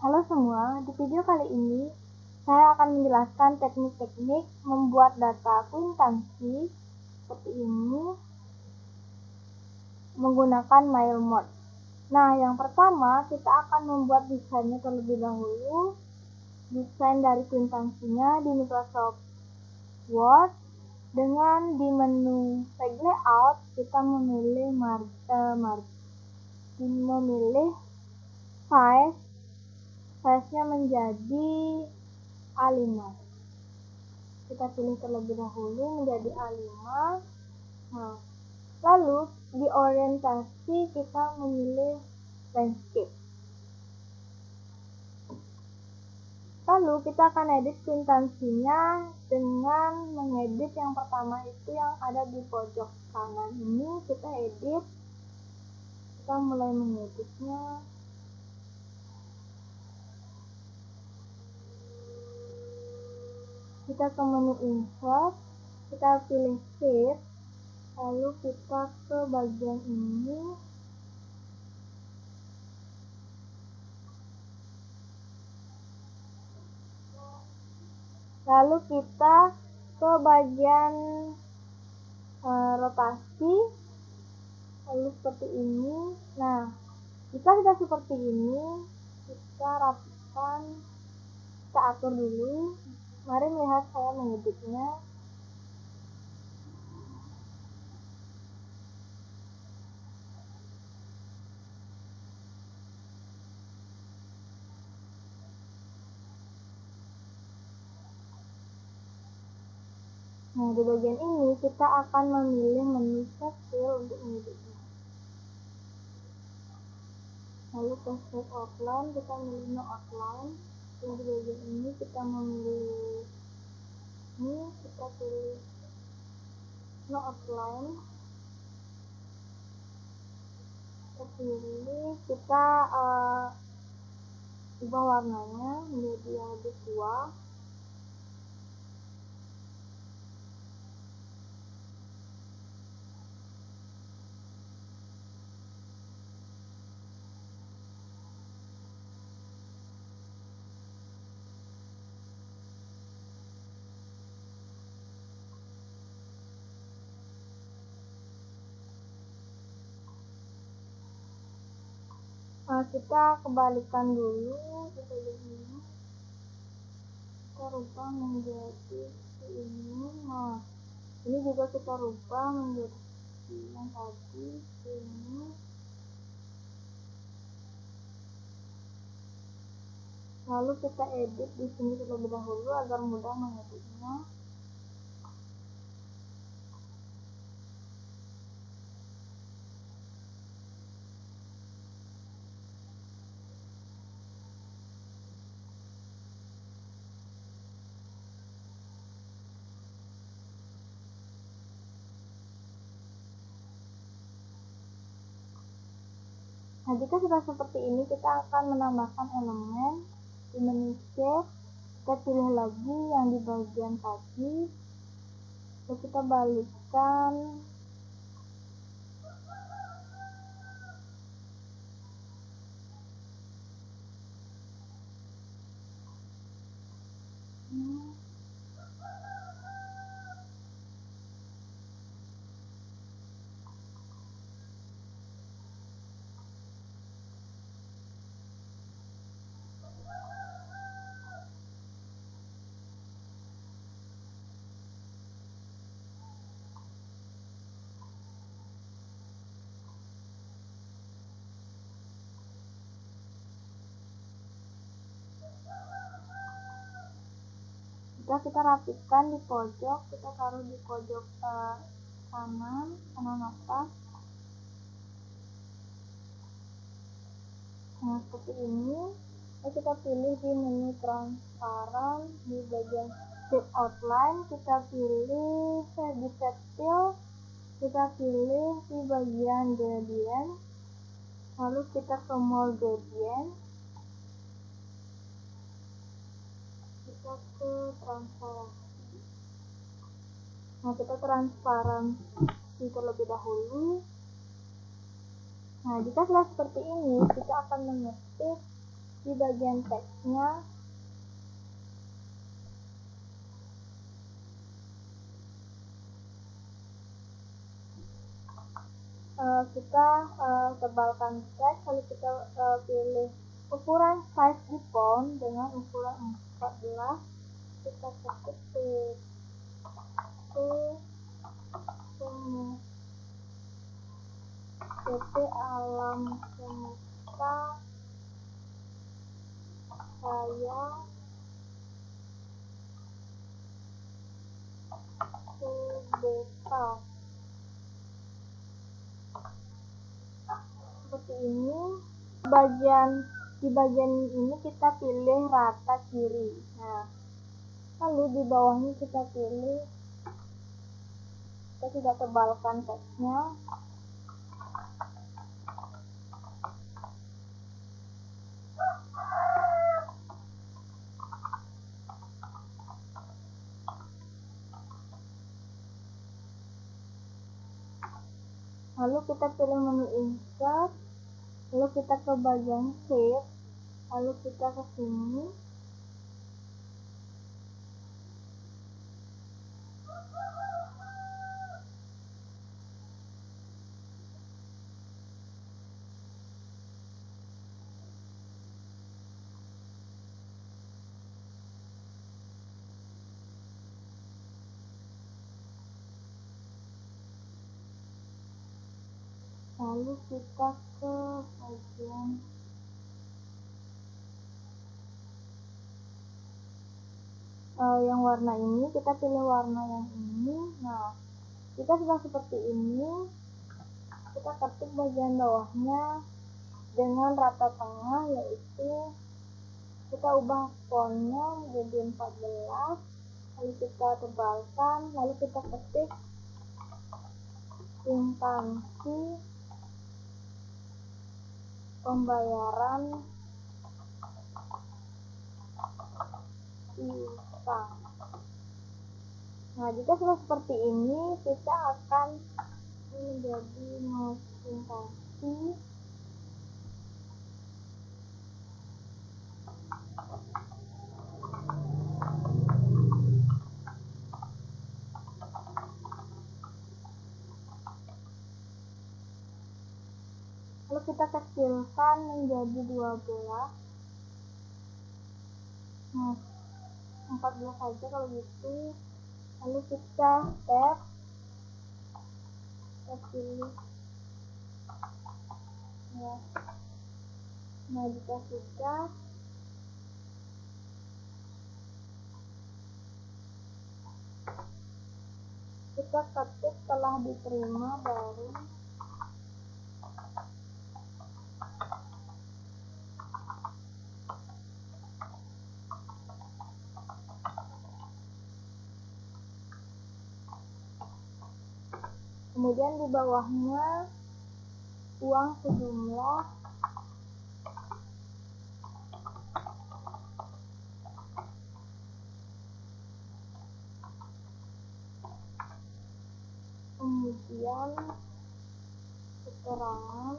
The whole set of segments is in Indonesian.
Halo semua, di video kali ini saya akan menjelaskan teknik-teknik membuat data akuntansi seperti ini menggunakan mail mode. Nah, yang pertama kita akan membuat desainnya terlebih dahulu. Desain dari akuntansinya di Microsoft Word. Dengan di menu page layout kita memilih size-nya menjadi A5. Kita pilih terlebih dahulu menjadi A5. Nah, lalu di orientasi kita memilih landscape. Lalu kita akan edit akuntansinya dengan mengedit yang pertama itu yang ada di pojok kanan ini. Kita edit, kita mulai mengeditnya. Kita ke menu insert, kita pilih sheet, lalu kita ke bagian ini. Lalu kita ke bagian rotasi, lalu seperti ini. Nah, jika sudah seperti ini, kita rapikan, kita atur dulu. Mari lihat saya mengeditnya. Nah, di bagian ini kita akan memilih menu Fill untuk mengeditnya. Lalu ke Save Outline, kita memilih No Outline. Dan di bagian ini kita memilih ini, kita pilih No Outline. Kita ubah warnanya menjadi yang lebih tua. Kita kembalikan dulu di bagian ini. Kita rubah menjadi ini. Nah, ini juga kita rubah menjadi yang tadi ini. Lalu kita edit di sini terlebih dahulu agar mudah mengeditnya. Nah, jika sudah seperti ini, kita akan menambahkan elemen di menu shape. Kita pilih lagi yang di bagian tadi, lalu kita balikkan. Jika kita rapikan di pojok, kita taruh di pojok kanan atas. Nah, seperti ini. Lalu kita pilih di menu transparan di bagian shape outline, kita pilih di fill, kita pilih di bagian gradient, lalu kita ke more gradient, kita ke transparansi. Nah, kita transparansi terlebih dahulu. Nah, jika sudah seperti ini, kita akan mengetik di bagian teksnya kita tebalkan teks, lalu kita pilih ukuran size di font dengan ukuran 14, kita ketik PT Alam Semesta saya bebas. Seperti ini. Di bagian ini kita pilih rata kiri. Nah, lalu di bawahnya kita pilih, kita tidak tebalkan teksnya. Lalu kita pilih menu insert, lalu kita ke bagian shape, lalu kita ke sini, lalu kita ke bagian yang warna ini, kita pilih warna yang ini. Nah, kita sudah seperti ini. Kita ketik bagian bawahnya dengan rata tengah, yaitu kita ubah fontnya menjadi 14, lalu kita tebalkan, lalu kita ketik instansi pembayaran piutang. Nah, jika sudah seperti ini, kita akan menjadi instansi lalu kita kecilkan menjadi 12. Nah, 14 saja kalau gitu. Lalu kita tab, kita pilih ya. Nah, jika sudah, kita ketik telah diterima, baru kemudian di bawahnya uang sejumlah kemudian keterangan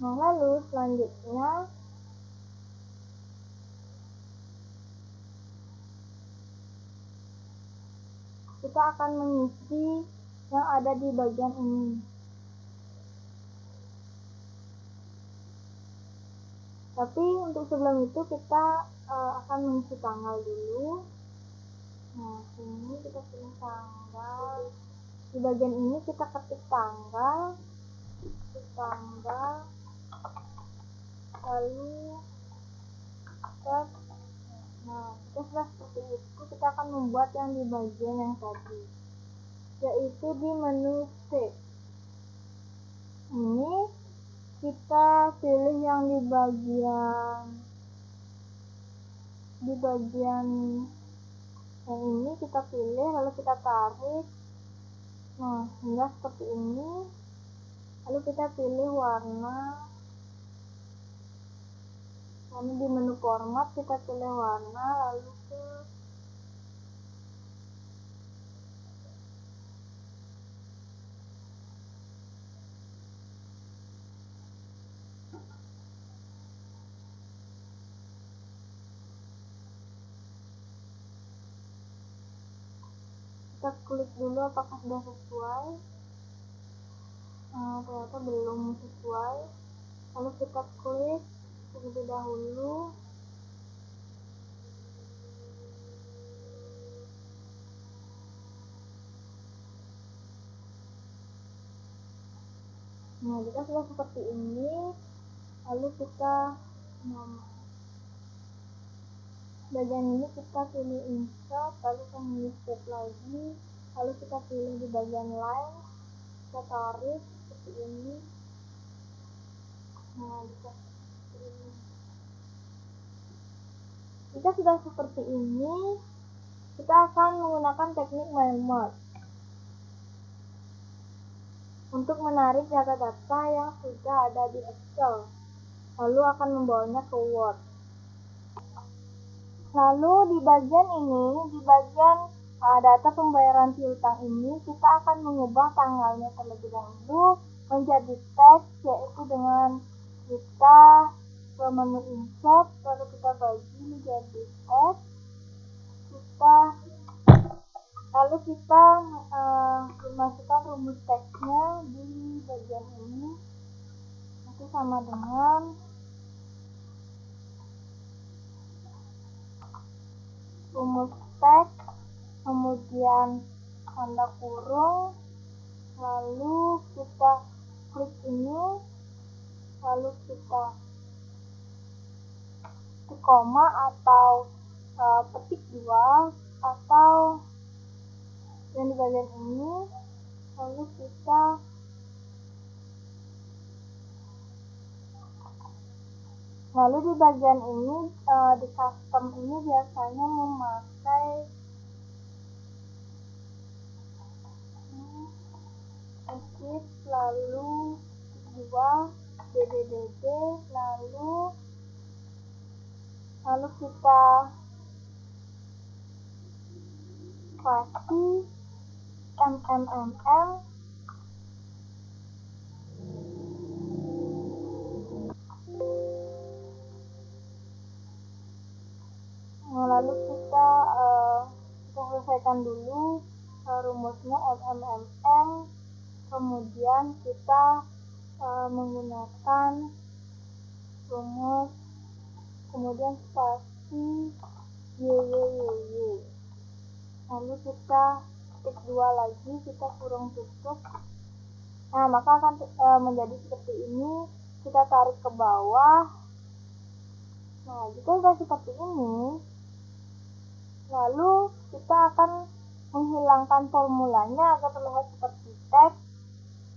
nah, lalu selanjutnya kita akan mengisi yang ada di bagian ini. Tapi untuk sebelum itu kita akan mengisi tanggal dulu. Nah, sini kita pilih tanggal. Di bagian ini kita ketik tanggal, lalu tab. Nah, jika sudah seperti itu, kita akan membuat yang di bagian yang tadi, yaitu di menu shape. Ini kita pilih yang di bagian yang ini kita pilih, lalu kita tarik. Nah, hingga seperti ini. Lalu kita pilih warna. Lalu di menu format kita pilih warna, lalu ke kita klik dulu apakah sudah sesuai. Ternyata belum sesuai, lalu kita klik terlebih dahulu. Nah, jika sudah seperti ini, lalu kita bagian ini kita pilih insert, lalu kita step lagi, lalu kita pilih di bagian line, kita tarik seperti ini. Nah, jika sudah seperti ini, kita akan menggunakan teknik merge untuk menarik data-data yang sudah ada di Excel, lalu akan membawanya ke Word. Lalu di bagian ini, di bagian data pembayaran piutang ini, kita akan mengubah tanggalnya terlebih dahulu menjadi teks, yaitu dengan kita ke menu insert, lalu kita bagi menjadi teks, lalu kita memasukkan rumus teksnya di bagian ini, itu sama dengan rumus teks, kemudian tanda kurung, lalu kita klik ini, lalu kita ketik koma atau petik 2, atau yang di bagian ini, lalu kita di bagian ini, di custom ini biasanya memakai exit, lalu 2 DDDD, lalu kita kasih MMMM, lalu kita selesaikan dulu rumusnya MMMM, kemudian kita menggunakan rumus, kemudian spasi YYYY, lalu kita ketik 2 lagi, kita kurung tutup. Nah, maka akan menjadi seperti ini. Kita tarik ke bawah. Nah, jika sudah seperti ini, lalu kita akan menghilangkan formulanya agar terlihat seperti teks.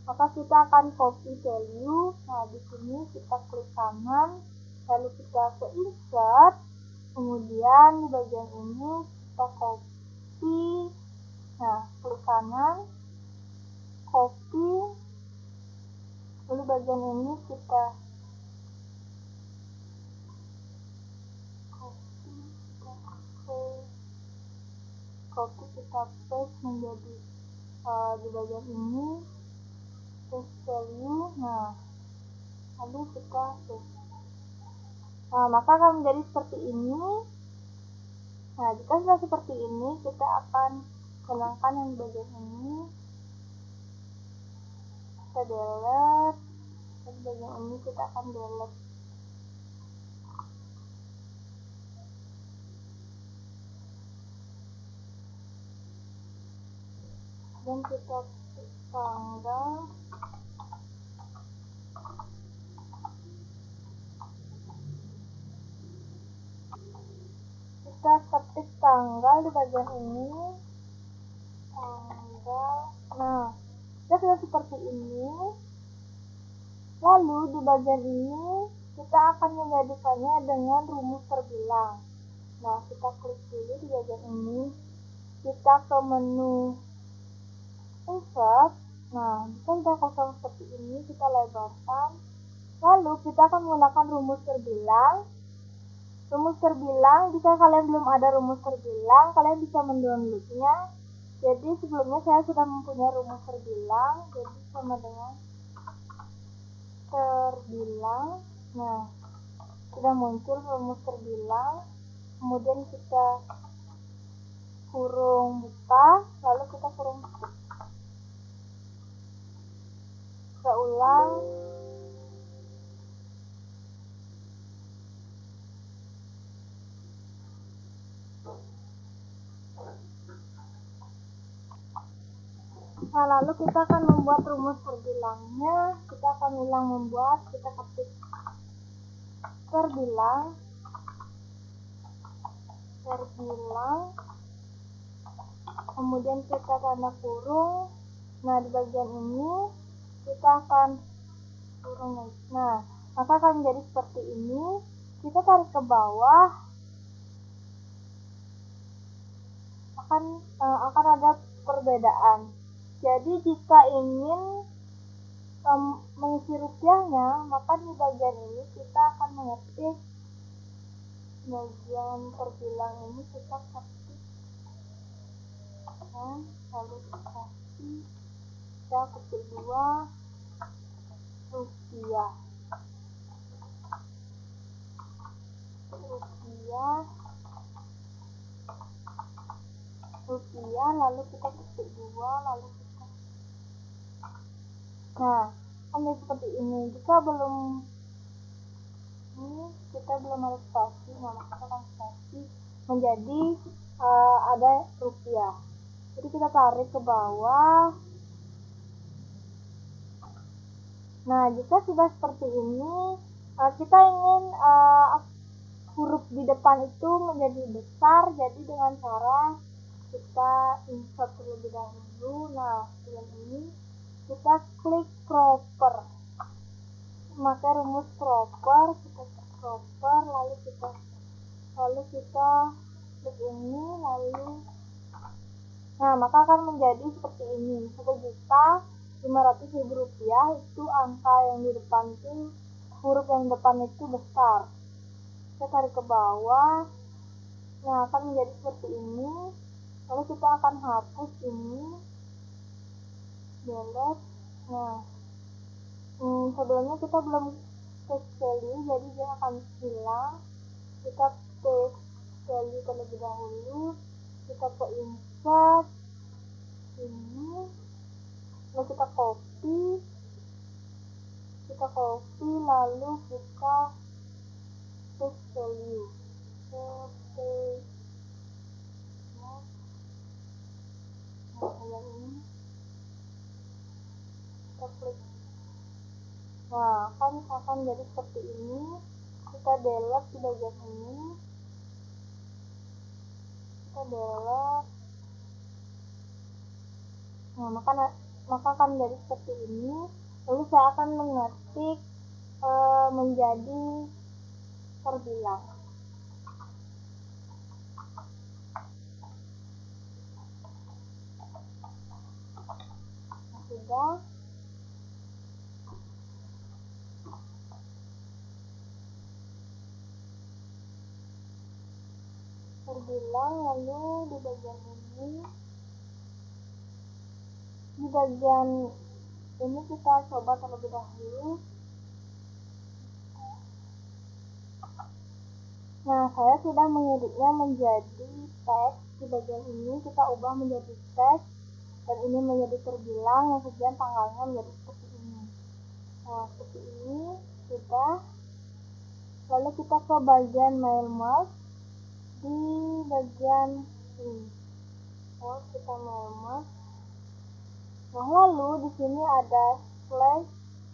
Maka kita akan copy value. Nah, di sini kita klik kanan, lalu kita ke insert, kemudian di bagian ini kita copy. Nah, klik kanan, copy, lalu bagian ini kita copy, kita paste menjadi di bagian ini, paste value. Nah, lalu kita paste. Nah, maka akan menjadi seperti ini. Nah, jika sudah seperti ini, kita akan hilangkan yang di bagian ini, kita delete, dan bagian ini kita akan delete. Dan kita tanggal, kita ketik tanggal di bagian ini, tanggal. Nah, jika sudah seperti ini, lalu di bagian ini kita akan menjadikannya dengan rumus terbilang. Nah, kita klik dulu di bagian ini, kita ke menu insert. Nah, jika sudah kosong seperti ini, kita lebarkan, lalu kita akan menggunakan rumus terbilang. Rumus terbilang, jika kalian belum ada rumus terbilang, kalian bisa mendownloadnya. Jadi sebelumnya saya sudah mempunyai rumus terbilang, jadi sama dengan terbilang. Nah, sudah muncul rumus terbilang, kemudian kita kurung buka, lalu kita kurung tutup. Kita ulang. Nah, lalu kita akan membuat rumus terbilangnya. Kita akan ulang membuat, kita ketik terbilang, kemudian kita tanda kurung. Nah, di bagian ini kita akan kurung. Nah, maka akan menjadi seperti ini. Kita tarik ke bawah, akan ada perbedaan. Jadi jika ingin mengisi rupiahnya, maka di bagian ini kita akan mengetik bagian terbilang ini, kita ketik lalu kita ketik 2 rupiah, lalu kita ketik 2, lalu kita, nah kan seperti ini. Jika belum ini, kita belum ada spasi, nah kita akan spasi menjadi ada rupiah. Jadi kita tarik ke bawah. Nah, jika sudah seperti ini, kita ingin huruf di depan itu menjadi besar. Jadi dengan cara kita insert terlebih dahulu. Nah, dengan ini kita klik proper, maka rumus proper, kita klik proper, lalu kita klik ini, lalu nah maka akan menjadi seperti ini. 1.500.000 rupiah, itu angka yang di depan itu, huruf yang di depan itu besar. Kita tarik ke bawah, nah akan menjadi seperti ini. Lalu kita akan hapus ini, delete. Nah, sebelumnya kita belum paste value, jadi dia akan hilang. Kita paste value terlebih dahulu, kita ke insert ini, lalu kita copy, lalu kita paste value, yang ini kita klik. Nah, akan jadi seperti ini. Kita delete di bagian ini, kita delete. Nah, maka akan menjadi seperti ini. Lalu saya akan mengetik menjadi terbilang. Nah, sudah. Terbilang, lalu di bagian ini kita coba terlebih dahulu. Nah, saya sudah mengeditnya menjadi teks. Di bagian ini kita ubah menjadi teks, dan ini menjadi terbilang, yang kemudian tanggalnya menjadi seperti ini. Nah, seperti ini sudah. Lalu kita ke bagian mail merge di bagian ini. Kita mail merge. Nah, lalu di sini ada slash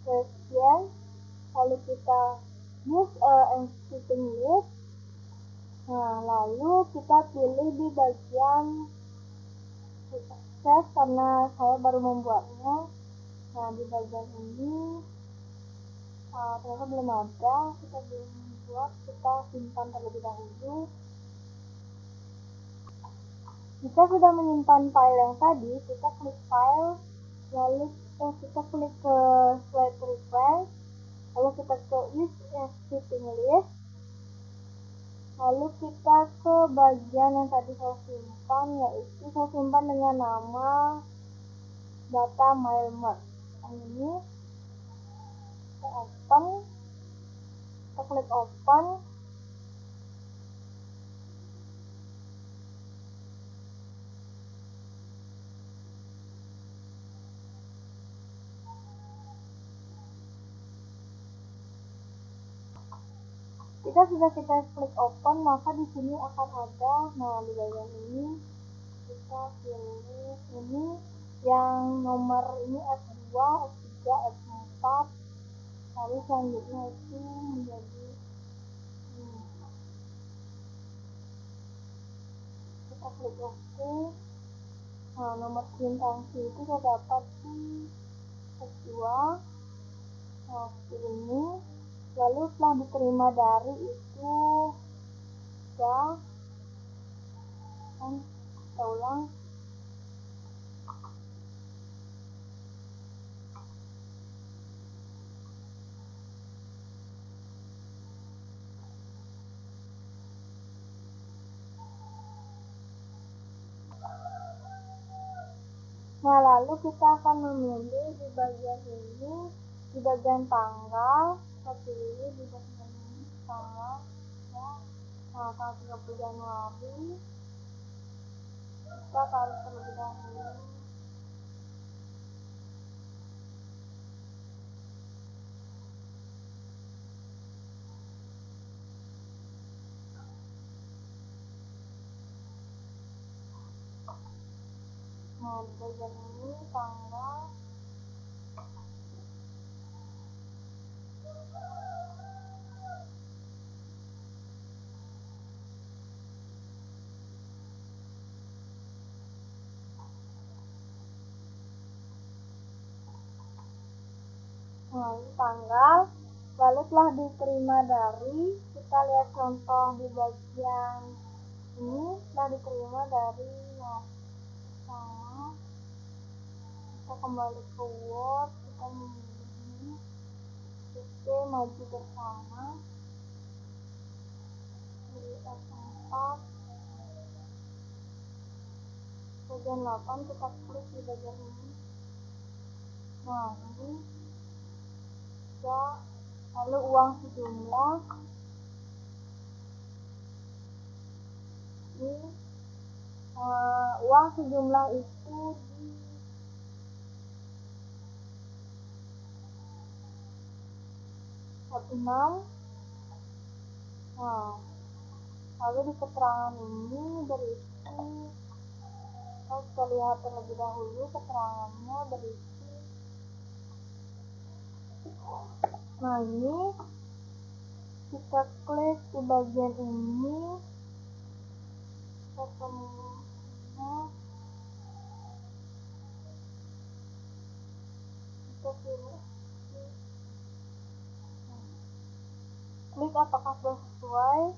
question, lalu kita use existing list. Nah, lalu kita pilih di bagian save, karena saya baru membuatnya. Nah, di bagian ini ternyata belum ada, kita belum buat, kita simpan terlebih dahulu. Jika sudah menyimpan file yang tadi, kita klik file, lalu kita klik ke swipe request, lalu kita ke use existing list, lalu kita ke bagian yang tadi saya simpan, yaitu saya simpan dengan nama data mail merge. Ini kita open, kita klik open. Jika sudah kita klik open, maka di sini akan ada, nah di bagian ini kita pilih ini yang nomor ini F2, F3, F4, lalu selanjutnya itu menjadi ini. Kita klik OK. Nah, nomor kuitansi itu terdapat di F2, nah ini. Lalu setelah diterima dari itu ya, kita ulang. Nah, lalu kita akan memilih di bagian ini, di bagian tanggal, kita pilih di bagian ini tanggal, ya. Nah, tanggal 30 Januari, kita tarik terlebih dahulu. Nah, di bagian ini tanggal. Nah, ini tanggal. Lalu telah diterima dari, kita lihat contoh di bagian ini, telah diterima dari, nah, sama. Kita kembali ke Word, kita memilih ini, Oke, maju bersama, pilih F4, bagian 8 kita klik di bagian ini. Nah, ini ya, lalu uang sejumlah ini, uang sejumlah itu di F6. Nah, lalu di keterangan ini berisi, kita lihat terlebih dahulu keterangannya berisi. Nah, ini kita klik di bagian ini, kita pilih, klik apakah sudah sesuai.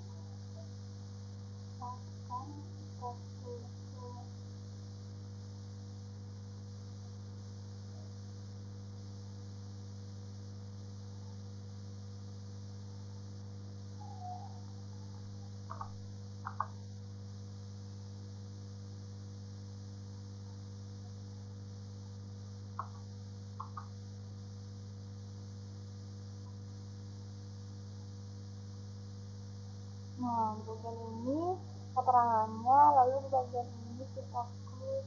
Nah, di bagian ini keterangannya, lalu di bagian ini kita klik.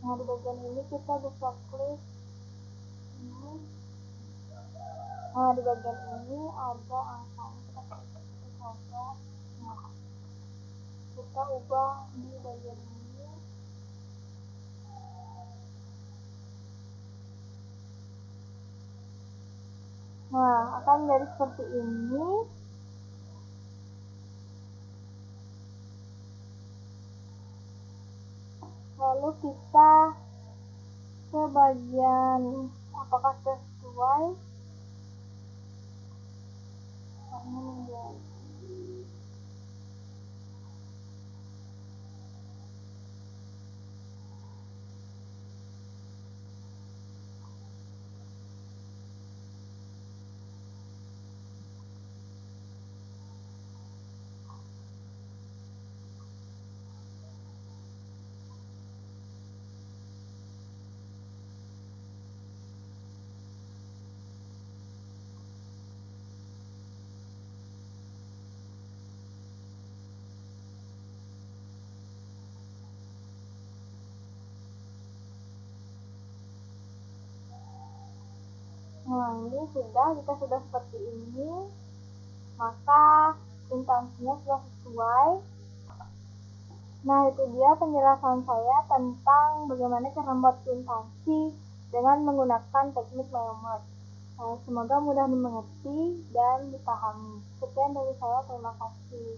Nah, di bagian ini kita bisa klik ini. Nah, di bagian ini ada angkanya, kita coba. Nah, kita ubah di bagian ini. Nah, akan jadi seperti ini. Lalu kita ke bagian apakah sesuai. Nah, ini menjadi Nah, ini jika sudah seperti ini, maka instansinya sudah sesuai. Nah, itu dia penjelasan saya tentang bagaimana cara membuat instansi dengan menggunakan teknik MailMerge. Semoga mudah dimengerti dan dipahami. Sekian dari saya, terima kasih.